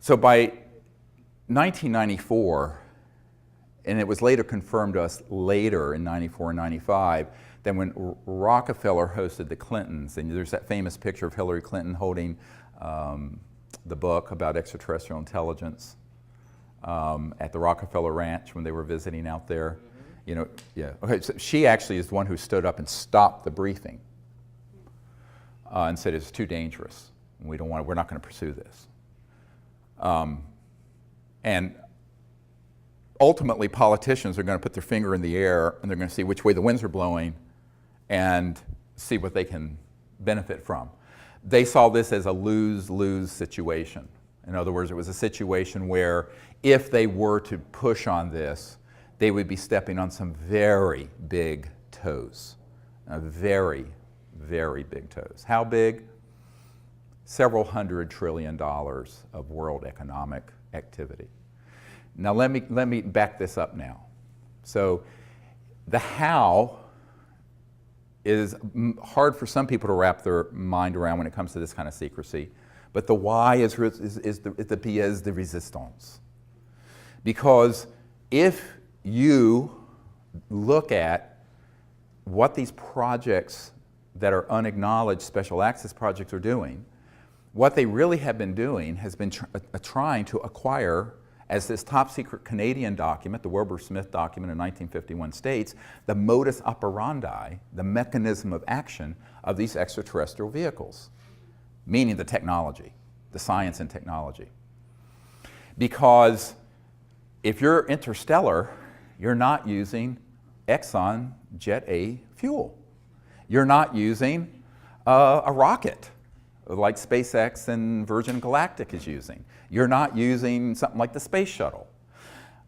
So by 1994, and it was later confirmed to us later in 94 and 95, that when Rockefeller hosted the Clintons, and there's that famous picture of Hillary Clinton holding the book about extraterrestrial intelligence at the Rockefeller Ranch when they were visiting out there. You know, yeah. Okay, so she actually is the one who stood up and stopped the briefing and said it's too dangerous. We're not going to pursue this. And ultimately, politicians are going to put their finger in the air and they're going to see which way the winds are blowing and see what they can benefit from. They saw this as a lose-lose situation. In other words, it was a situation where if they were to push on this, they would be stepping on some very big toes. Very, very big toes. How big? Several $100 trillion of world economic activity. Now let me back this up now. So the how is hard for some people to wrap their mind around when it comes to this kind of secrecy, but the why is the pièce de résistance. Because if you look at what these projects that are unacknowledged special access projects are doing, what they really have been doing has been trying to acquire, as this top secret Canadian document, the Wilbur-Smith document in 1951 states, the modus operandi, the mechanism of action of these extraterrestrial vehicles, meaning the technology, the science and technology. Because if you're interstellar, you're not using Exxon Jet A fuel. You're not using a rocket like SpaceX and Virgin Galactic is using. You're not using something like the space shuttle.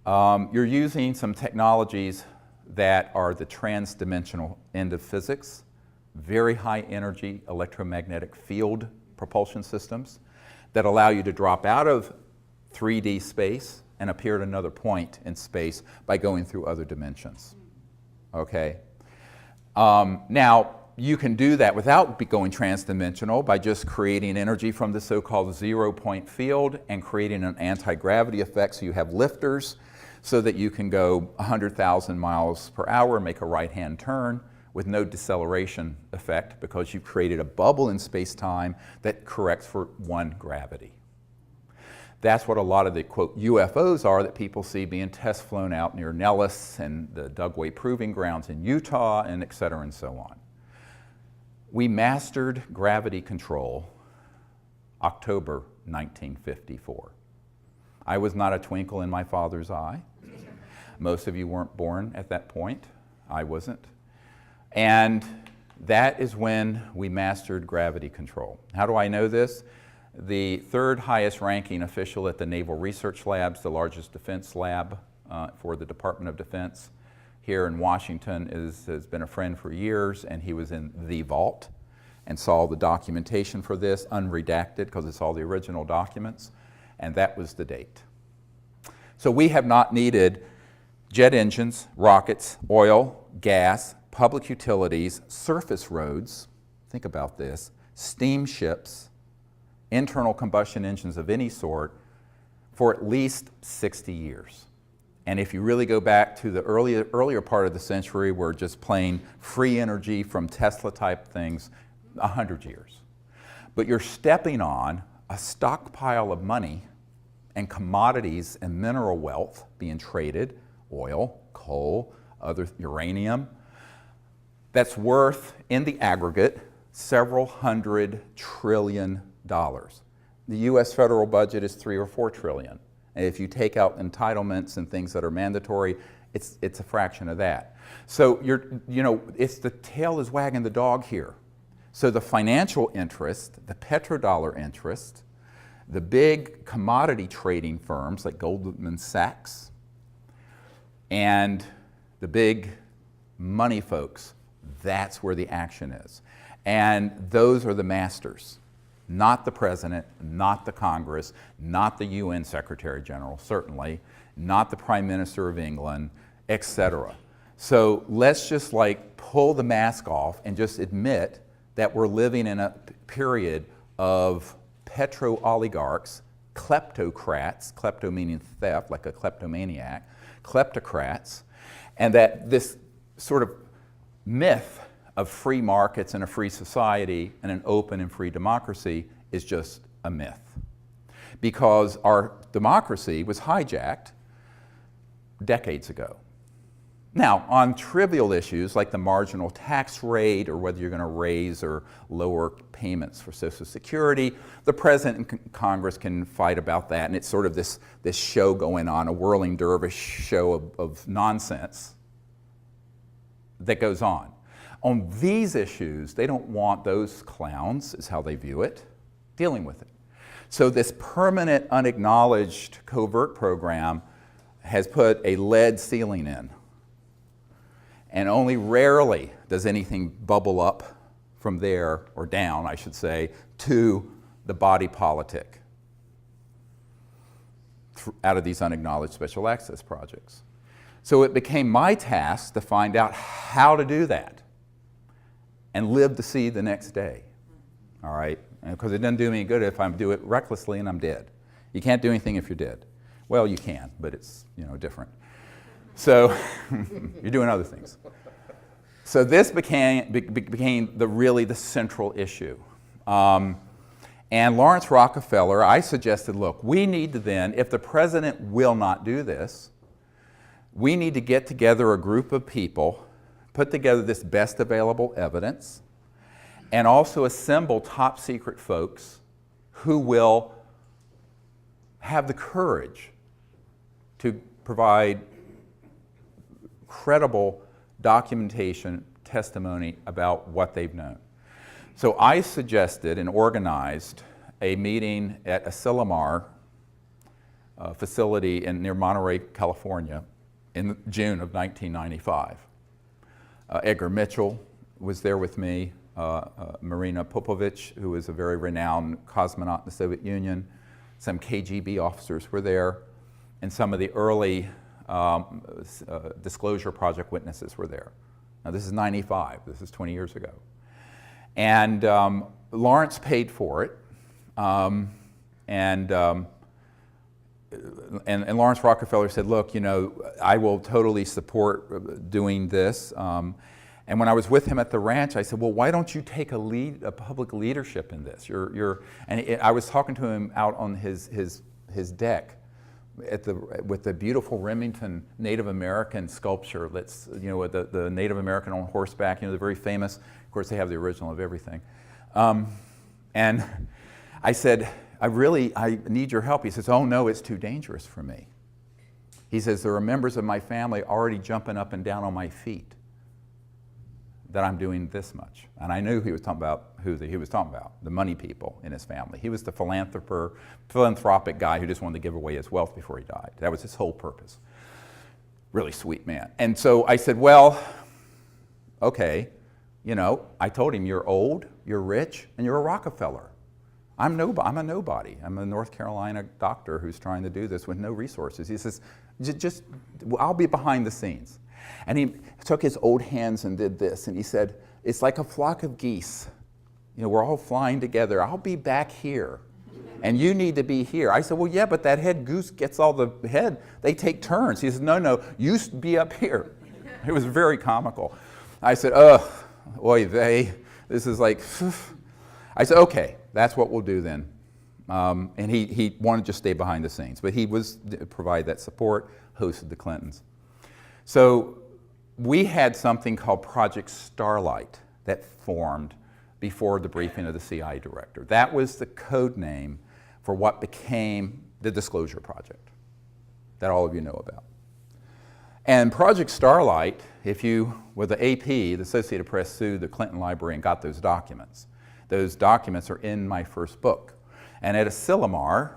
You're using some technologies that are the trans-dimensional end of physics, very high energy electromagnetic field propulsion systems that allow you to drop out of 3D space and appear at another point in space by going through other dimensions. Okay? Now, you can do that without going trans-dimensional by just creating energy from the so-called zero-point field and creating an anti-gravity effect, so you have lifters so that you can go 100,000 miles per hour and make a right-hand turn with no deceleration effect because you've created a bubble in space-time that corrects for one gravity. That's what a lot of the, quote, UFOs are that people see being test flown out near Nellis and the Dugway Proving Grounds in Utah, and et cetera and so on. We mastered gravity control October 1954. I was not a twinkle in my father's eye. Most of you weren't born at that point. I wasn't. And that is when we mastered gravity control. How do I know this? The third highest ranking official at the Naval Research Labs, the largest defense lab for the Department of Defense here in Washington, has been a friend for years, and he was in the vault and saw the documentation for this, unredacted, because it's all the original documents, and that was the date. So we have not needed jet engines, rockets, oil, gas, public utilities, surface roads, think about this, steamships, internal combustion engines of any sort for at least 60 years. And if you really go back to the earlier part of the century, we're just plain free energy from Tesla-type things, 100 years. But you're stepping on a stockpile of money and commodities and mineral wealth being traded, oil, coal, other uranium, that's worth, in the aggregate, several $100 trillion. The US federal budget is $3 or $4 trillion. And if you take out entitlements and things that are mandatory, it's a fraction of that. So it's the tail is wagging the dog here. So the financial interest, the petrodollar interest, the big commodity trading firms like Goldman Sachs, and the big money folks, that's where the action is. And those are the masters. Not the president, not the Congress, not the UN Secretary General, certainly, not the Prime Minister of England, etc. So let's just like pull the mask off and just admit that we're living in a period of petro-oligarchs kleptocrats, klepto meaning theft, like a kleptomaniac, kleptocrats, and that this sort of myth of free markets and a free society and an open and free democracy is just a myth. Because our democracy was hijacked decades ago. Now, on trivial issues like the marginal tax rate or whether you're going to raise or lower payments for Social Security, the President and Congress can fight about that, and it's sort of this show going on, a whirling dervish show of nonsense that goes on. On these issues, they don't want those clowns, is how they view it, dealing with it. So this permanent, unacknowledged covert program has put a lead ceiling in. And only rarely does anything bubble up from there, or down, I should say, to the body politic out of these unacknowledged special access projects. So it became my task to find out how to do that and live to see the next day, all right? Because it doesn't do me any good if I do it recklessly and I'm dead. You can't do anything if you're dead. Well, you can, but it's, different. So you're doing other things. So this became really the central issue. And Lawrence Rockefeller, I suggested, look, we need to then, if the president will not do this, we need to get together a group of people, put together this best available evidence, and also assemble top secret folks who will have the courage to provide credible documentation, testimony about what they've known. So I suggested and organized a meeting at Asilomar facility near Monterey, California in June of 1995. Edgar Mitchell was there with me, Marina Popovich, who was a very renowned cosmonaut in the Soviet Union, some KGB officers were there, and some of the early Disclosure Project witnesses were there. Now this is 95, this is 20 years ago. And Lawrence paid for it, and Lawrence Rockefeller said, look, I will totally support doing this. And when I was with him at the ranch, I said, well, why don't you take a public leadership in this? I was talking to him out on his deck with the beautiful Remington Native American sculpture that's, with the Native American on horseback, the very famous. Of course, they have the original of everything. And I said, I need your help. He says, oh no, it's too dangerous for me. He says, there are members of my family already jumping up and down on my feet that I'm doing this much. And I knew he was talking about who he was talking about, the money people in his family. He was the philanthropic guy who just wanted to give away his wealth before he died. That was his whole purpose. Really sweet man. And so I said, well, okay, I told him, you're old, you're rich, and you're a Rockefeller. I'm a nobody. I'm a North Carolina doctor who's trying to do this with no resources. He says, I'll be behind the scenes. And he took his old hands and did this, and he said, it's like a flock of geese. We're all flying together. I'll be back here, and you need to be here. I said, well, yeah, but that head goose gets all the head. They take turns. He said, no, you be up here. It was very comical. I said, oy vey, this is like, I said, okay, that's what we'll do then. And he wanted to just stay behind the scenes, but he was provide that support, hosted the Clintons. So we had something called Project Starlight that formed before the briefing of the CIA director. That was the code name for what became the Disclosure Project that all of you know about. And Project Starlight, with the AP, the Associated Press sued the Clinton Library and got those documents. Those documents are in my first book. And at Asilomar,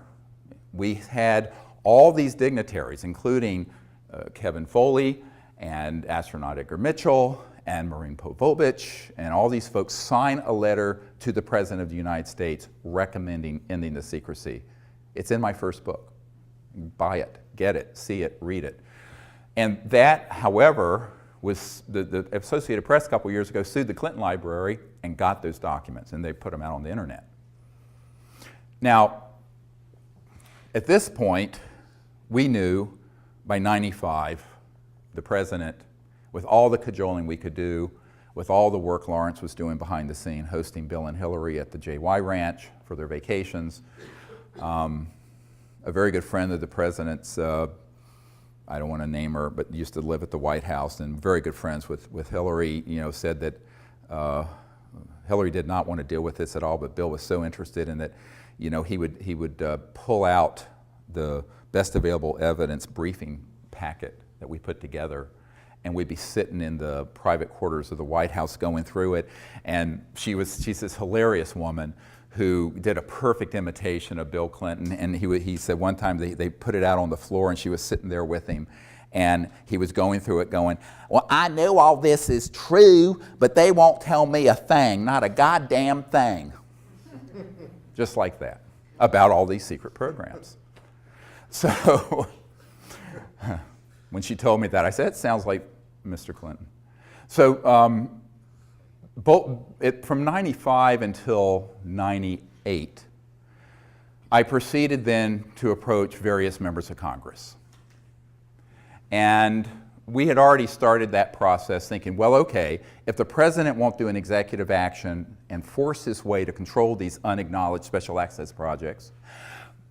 we had all these dignitaries, including Kevin Foley and astronaut Edgar Mitchell and Marina Popovich, and all these folks sign a letter to the President of the United States recommending ending the secrecy. It's in my first book. Buy it, get it, see it, read it. And that, however, was the Associated Press a couple years ago sued the Clinton Library and got those documents, and they put them out on the internet. Now, At this point, we knew by 95, the president, with all the cajoling we could do, with all the work Lawrence was doing behind the scene, hosting Bill and Hillary at the JY Ranch for their vacations. A very good friend of the president's, I don't want to name her, but used to live at the White House and very good friends with Hillary, said that Hillary did not want to deal with this at all, but Bill was so interested in it, he would pull out the best available evidence briefing packet that we put together, and we'd be sitting in the private quarters of the White House going through it, and she's this hilarious woman who did a perfect imitation of Bill Clinton, and he said one time they put it out on the floor and she was sitting there with him, and he was going through it going, well, I know all this is true, but they won't tell me a thing, not a goddamn thing. Just like that, about all these secret programs. So when she told me that, I said, it sounds like Mr. Clinton. So from 95 until 98, I proceeded then to approach various members of Congress. And we had already started that process thinking, well, okay, if the president won't do an executive action and force his way to control these unacknowledged special access projects,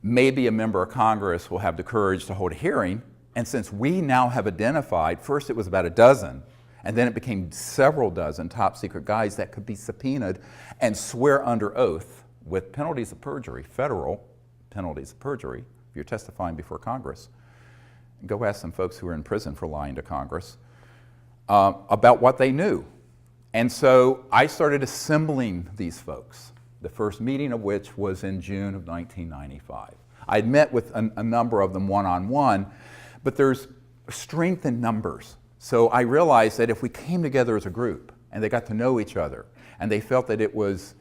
maybe a member of Congress will have the courage to hold a hearing. And since we now have identified, first it was about a dozen, and then it became several dozen top secret guys that could be subpoenaed and swear under oath with penalties of perjury, federal penalties of perjury, if you're testifying before Congress. Go ask some folks who are in prison for lying to Congress about what they knew. And so I started assembling these folks, the first meeting of which was in June of 1995. I'd met with a number of them one-on-one, but there's strength in numbers. So I realized that if we came together as a group and they got to know each other and they felt that it was,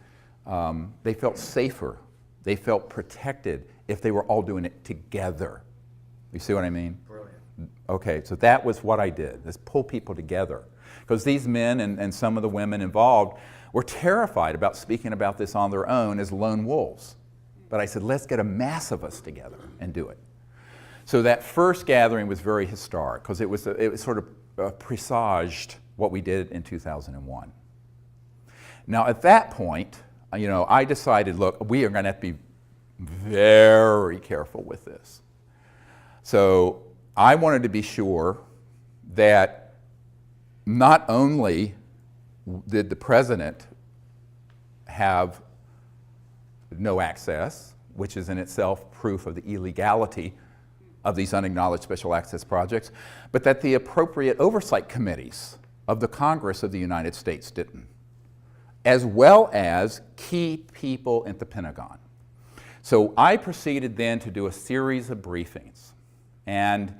they felt safer, they felt protected if they were all doing it together. You see what I mean? Brilliant. Okay, so that was what I did, is pull people together. Because these men and some of the women involved were terrified about speaking about this on their own as lone wolves. But I said, let's get a mass of us together and do it. So that first gathering was very historic because it was sort of presaged what we did in 2001. Now at that point, I decided, look, we are going to have to be very careful with this. So I wanted to be sure that not only did the president have no access, which is in itself proof of the illegality of these unacknowledged special access projects, but that the appropriate oversight committees of the Congress of the United States didn't, as well as key people at the Pentagon. So I proceeded then to do a series of briefings. And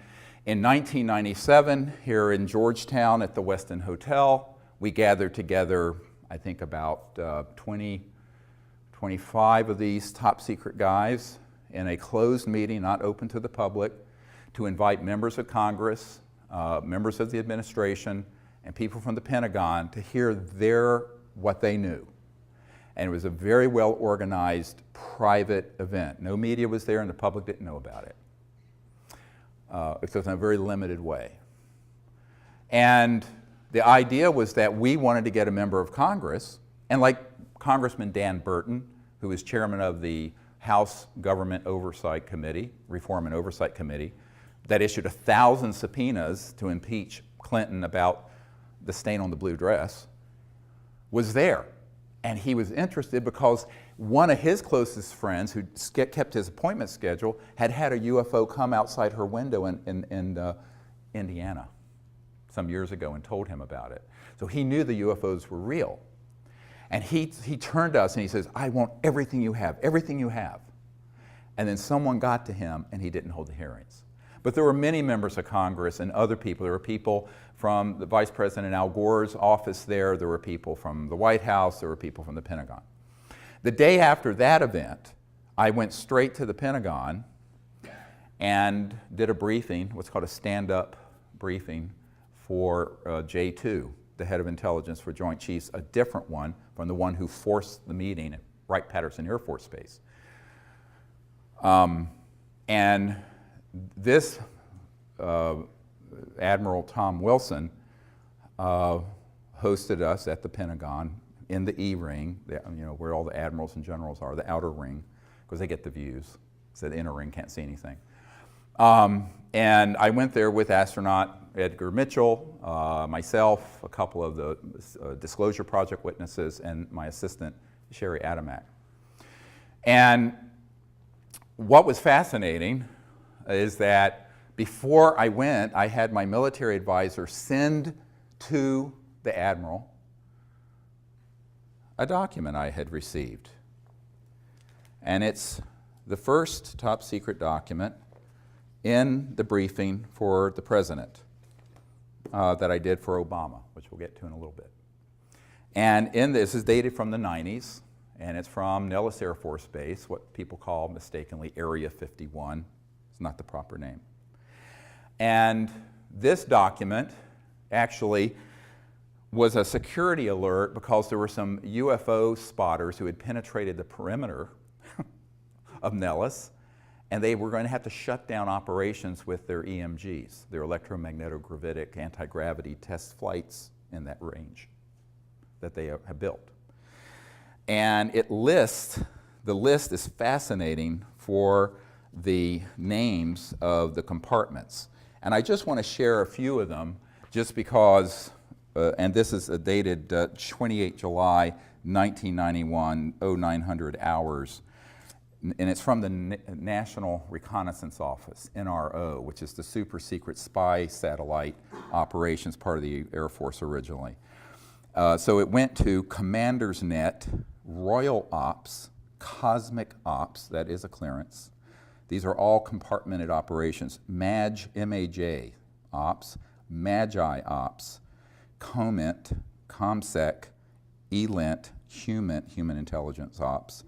in 1997, here in Georgetown at the Westin Hotel, we gathered together, I think about 25 of these top secret guys in a closed meeting, not open to the public, to invite members of Congress, members of the administration, and people from the Pentagon to hear what they knew. And it was a very well organized private event. No media was there and the public didn't know about it. It was in a very limited way. And the idea was that we wanted to get a member of Congress, and like Congressman Dan Burton, who is chairman of the House Government Oversight Committee, Reform and Oversight Committee, that issued 1,000 subpoenas to impeach Clinton about the stain on the blue dress, was there. And he was interested because one of his closest friends, who kept his appointment schedule, had had a UFO come outside her window in Indiana some years ago and told him about it. So he knew the UFOs were real. And he turned to us and he says, I want everything you have, everything you have. And then someone got to him and he didn't hold the hearings. But there were many members of Congress and other people. There were people from the Vice President Al Gore's office there. There were people from the White House. There were people from the Pentagon. The day after that event, I went straight to the Pentagon and did a briefing, what's called a stand-up briefing for J2, the head of intelligence for Joint Chiefs, a different one from the one who forced the meeting at Wright-Patterson Air Force Base. And this Admiral Tom Wilson hosted us at the Pentagon in the E-ring, where all the admirals and generals are, the outer ring, because they get the views. So the inner ring can't see anything. And I went there with astronaut Edgar Mitchell, myself, a couple of the Disclosure Project witnesses, and my assistant, Sherry Adamak. And what was fascinating is that before I went, I had my military advisor send to the Admiral a document I had received. And it's the first top secret document in the briefing for the President that I did for Obama, which we'll get to in a little bit. And this is dated from the 90s, and it's from Nellis Air Force Base, what people call mistakenly Area 51. It's not the proper name. And this document actually was a security alert because there were some UFO spotters who had penetrated the perimeter of Nellis, and they were going to have to shut down operations with their EMGs, their electromagnetic anti-gravity test flights in that range that they have built. And the list is fascinating for the names of the compartments. And I just want to share a few of them just because, and this is dated 28 July 1991, 0900 hours. And it's from the National Reconnaissance Office, NRO, which is the super secret spy satellite operations part of the Air Force originally. So it went to Commander's Net, Royal Ops, Cosmic Ops, that is a clearance. These are all compartmented operations. MAJ, M-A-J, Ops, Magi Ops, COMINT, COMSEC, ELINT, Human Intelligence Ops,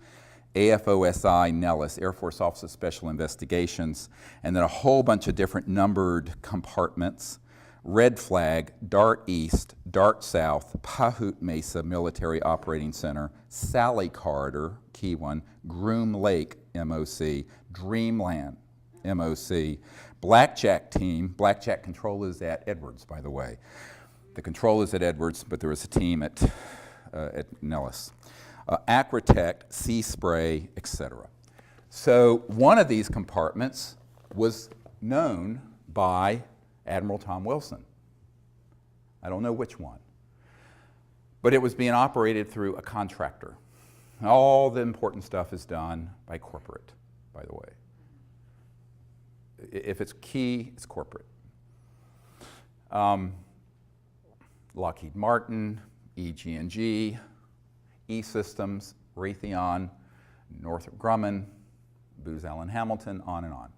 AFOSI, Nellis, Air Force Office of Special Investigations, and then a whole bunch of different numbered compartments. Red Flag, Dart East, Dart South, Pahut Mesa Military Operating Center, Sally Corridor, key one, Groom Lake, MOC, Dreamland, MOC, Blackjack Team. Blackjack control is at Edwards, by the way. The control is at Edwards, but there was a team at Nellis. Acrotect, Sea Spray, etc. So one of these compartments was known by Admiral Tom Wilson. I don't know which one. But it was being operated through a contractor. All the important stuff is done by corporate, by the way. If it's key, it's corporate. Lockheed Martin, EG&G, E-Systems, Raytheon, Northrop Grumman, Booz Allen Hamilton, on and on.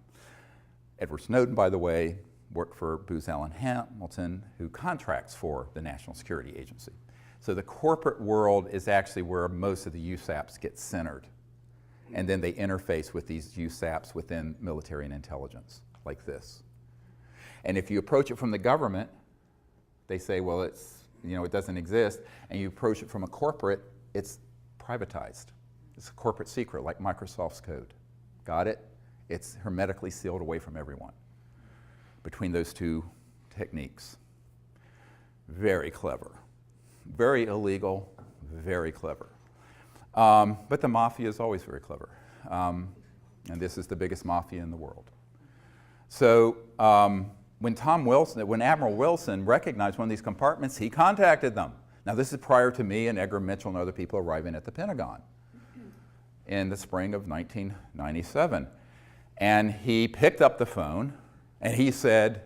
Edward Snowden, by the way, worked for Booz Allen Hamilton, who contracts for the National Security Agency. So the corporate world is actually where most of the USAPs get centered. And then they interface with these USAPs within military and intelligence, like this. And if you approach it from the government, they say, well, it doesn't exist. And you approach it from a corporate, it's privatized. It's a corporate secret, like Microsoft's code. Got it? It's hermetically sealed away from everyone between those two techniques. Very clever. Very illegal, very clever. But the mafia is always very clever. And this is the biggest mafia in the world. So when Admiral Wilson recognized one of these compartments, he contacted them. Now this is prior to me and Edgar Mitchell and other people arriving at the Pentagon in the spring of 1997. And he picked up the phone and he said,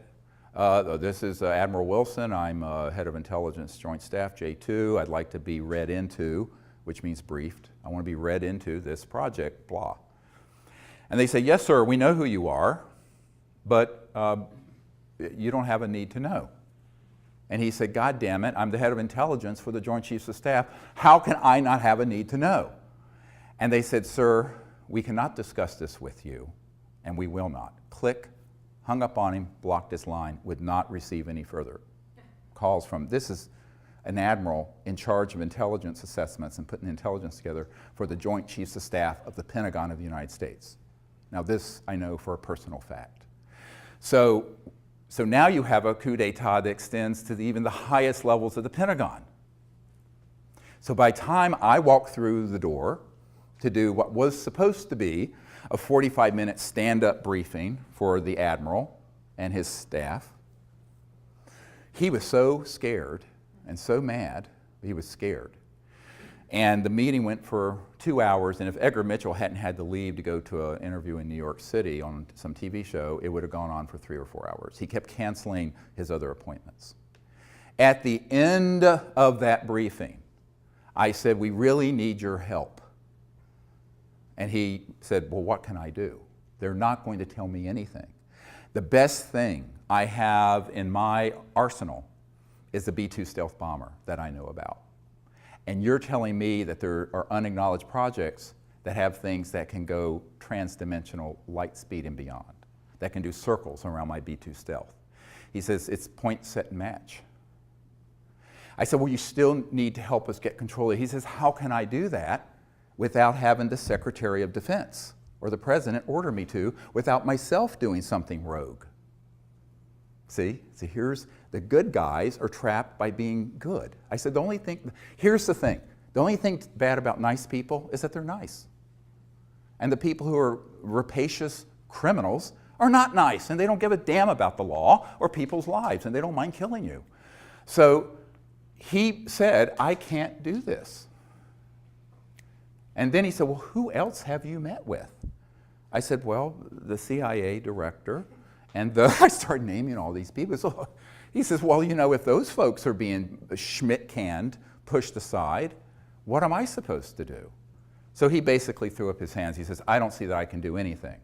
this is Admiral Wilson. I'm head of intelligence joint staff, J2. I'd like to be read into, which means briefed. I want to be read into this project, blah. And they say, yes, sir, we know who you are, but you don't have a need to know. And he said, God damn it, I'm the head of intelligence for the Joint Chiefs of Staff. How can I not have a need to know? And they said, sir, we cannot discuss this with you, and we will not. Click, hung up on him, blocked his line, would not receive any further calls from. This is an admiral in charge of intelligence assessments and putting intelligence together for the Joint Chiefs of Staff of the Pentagon of the United States. Now this I know for a personal fact. So now you have a coup d'etat that extends to even the highest levels of the Pentagon. So by the time I walked through the door to do what was supposed to be a 45-minute stand-up briefing for the admiral and his staff, he was so scared and so mad, he was scared. And the meeting went for 2 hours, and if Edgar Mitchell hadn't had to leave to go to an interview in New York City on some TV show, it would have gone on for 3 or 4 hours. He kept canceling his other appointments. At the end of that briefing, I said, we really need your help. And he said, well, what can I do? They're not going to tell me anything. The best thing I have in my arsenal is the B-2 stealth bomber that I know about. And you're telling me that there are unacknowledged projects that have things that can go transdimensional light speed and beyond, that can do circles around my B-2 stealth. He says, it's point, set, and match. I said, well, you still need to help us get control of it. He says, how can I do that without having the Secretary of Defense or the President order me to, without myself doing something rogue? See, here's the good guys are trapped by being good. I said, here's the thing. The only thing bad about nice people is that they're nice. And the people who are rapacious criminals are not nice, and they don't give a damn about the law or people's lives, and they don't mind killing you. So he said, I can't do this. And then he said, well, who else have you met with? I said, well, the CIA director, and I started naming all these people. So he says, well, you know, if those folks are being Schmidt-canned, pushed aside, what am I supposed to do? So he basically threw up his hands. He says, I don't see that I can do anything.